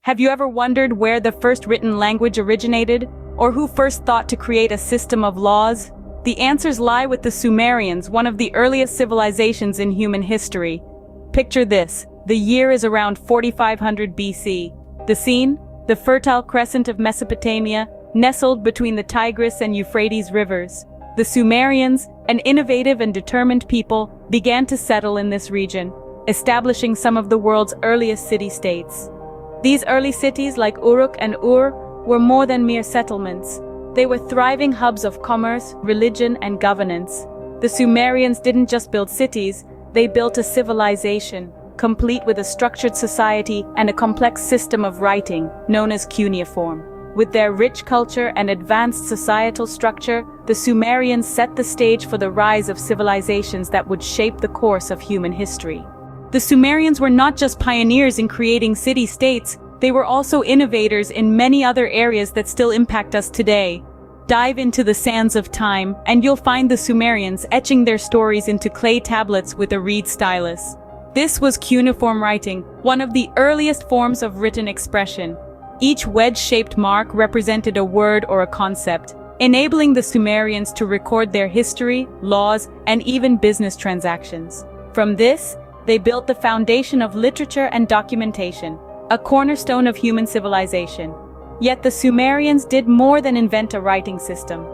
Have you ever wondered where the first written language originated? Or who first thought to create a system of laws? The answers lie with the Sumerians, one of the earliest civilizations in human history. Picture this. The year is around 4500 BC. The scene? The fertile crescent of Mesopotamia, nestled between the Tigris and Euphrates rivers. The Sumerians, an innovative and determined people, began to settle in this region, establishing some of the world's earliest city-states. These early cities, like Uruk and Ur, were more than mere settlements. They were thriving hubs of commerce, religion, and governance. The Sumerians didn't just build cities, they built a civilization, complete with a structured society and a complex system of writing, known as cuneiform. With their rich culture and advanced societal structure, the Sumerians set the stage for the rise of civilizations that would shape the course of human history. The Sumerians were not just pioneers in creating city-states, they were also innovators in many other areas that still impact us today. Dive into the sands of time, and you'll find the Sumerians etching their stories into clay tablets with a reed stylus. This was cuneiform writing, one of the earliest forms of written expression. Each wedge-shaped mark represented a word or a concept, enabling the Sumerians to record their history, laws, and even business transactions. From this, they built the foundation of literature and documentation, a cornerstone of human civilization. Yet the Sumerians did more than invent a writing system.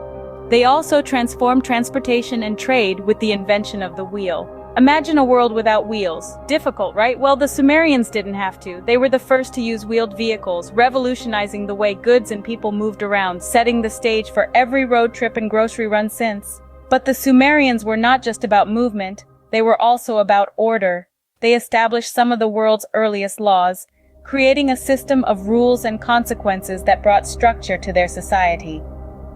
They also transformed transportation and trade with the invention of the wheel. Imagine a world without wheels. Difficult, right? Well, the Sumerians didn't have to. They were the first to use wheeled vehicles, revolutionizing the way goods and people moved around, setting the stage for every road trip and grocery run since. But the Sumerians were not just about movement, they were also about order. They established some of the world's earliest laws, creating a system of rules and consequences that brought structure to their society.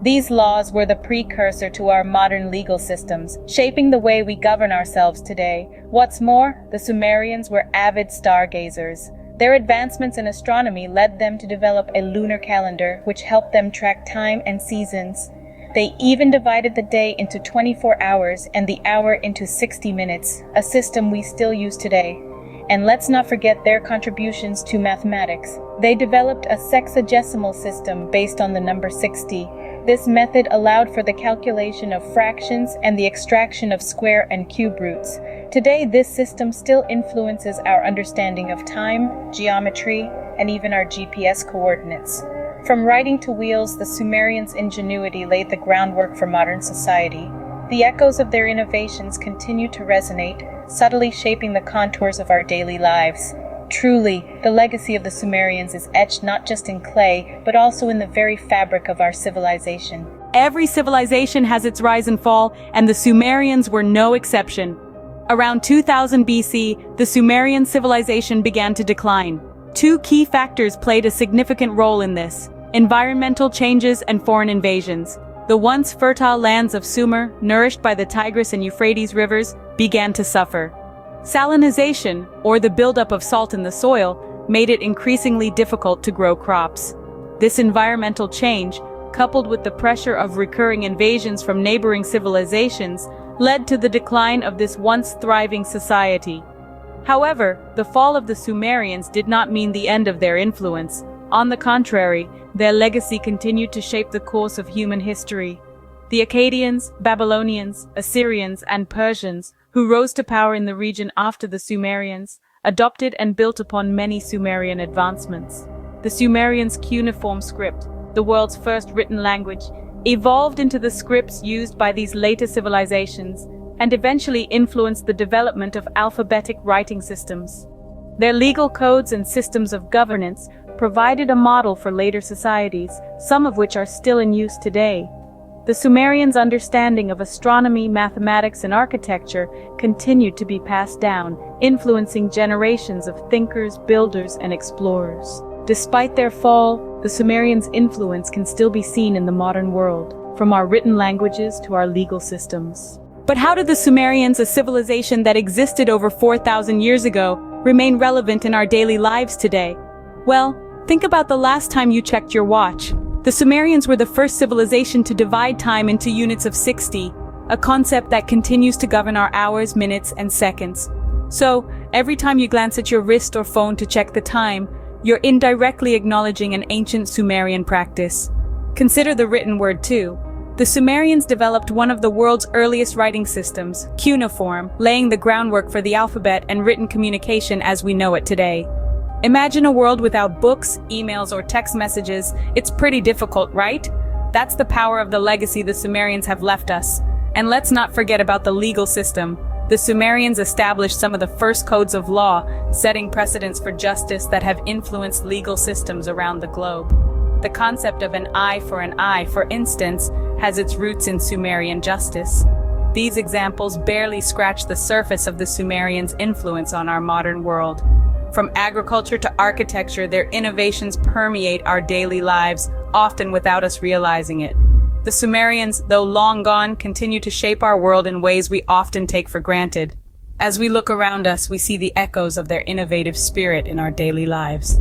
These laws were the precursor to our modern legal systems, shaping the way we govern ourselves today. What's more, the Sumerians were avid stargazers. Their advancements in astronomy led them to develop a lunar calendar, which helped them track time and seasons. They even divided the day into 24 hours and the hour into 60 minutes, a system we still use today. And let's not forget their contributions to mathematics. They developed a sexagesimal system based on the number 60. This method allowed for the calculation of fractions and the extraction of square and cube roots. Today, this system still influences our understanding of time, geometry, and even our GPS coordinates. From writing to wheels, the Sumerians' ingenuity laid the groundwork for modern society. The echoes of their innovations continue to resonate, subtly shaping the contours of our daily lives. Truly, the legacy of the Sumerians is etched not just in clay, but also in the very fabric of our civilization. Every civilization has its rise and fall, and the Sumerians were no exception. Around 2000 BC, the Sumerian civilization began to decline. Two key factors played a significant role in this: environmental changes and foreign invasions. The once fertile lands of Sumer, nourished by the Tigris and Euphrates rivers, began to suffer. Salinization, or the buildup of salt in the soil, made it increasingly difficult to grow crops. This environmental change, coupled with the pressure of recurring invasions from neighboring civilizations, led to the decline of this once thriving society. However, the fall of the Sumerians did not mean the end of their influence. On the contrary, their legacy continued to shape the course of human history. The Akkadians, Babylonians, Assyrians, and Persians, who rose to power in the region after the Sumerians, adopted and built upon many Sumerian advancements. The Sumerians' cuneiform script, the world's first written language, evolved into the scripts used by these later civilizations and eventually influenced the development of alphabetic writing systems. Their legal codes and systems of governance provided a model for later societies, some of which are still in use today. The Sumerians' understanding of astronomy, mathematics, and architecture continued to be passed down, influencing generations of thinkers, builders, and explorers. Despite their fall, the Sumerians' influence can still be seen in the modern world, from our written languages to our legal systems. But how did the Sumerians, a civilization that existed over 4,000 years ago, remain relevant in our daily lives today? Well, think about the last time you checked your watch. The Sumerians were the first civilization to divide time into units of 60, a concept that continues to govern our hours, minutes, and seconds. So, every time you glance at your wrist or phone to check the time, you're indirectly acknowledging an ancient Sumerian practice. Consider the written word too. The Sumerians developed one of the world's earliest writing systems, cuneiform, laying the groundwork for the alphabet and written communication as we know it today. Imagine a world without books, emails, or text messages. It's pretty difficult, right? That's the power of the legacy the Sumerians have left us. And let's not forget about the legal system. The Sumerians established some of the first codes of law, setting precedents for justice that have influenced legal systems around the globe. The concept of an eye, for instance, has its roots in Sumerian justice. These examples barely scratch the surface of the Sumerians' influence on our modern world. From agriculture to architecture, their innovations permeate our daily lives, often without us realizing it. The Sumerians, though long gone, continue to shape our world in ways we often take for granted. As we look around us, we see the echoes of their innovative spirit in our daily lives.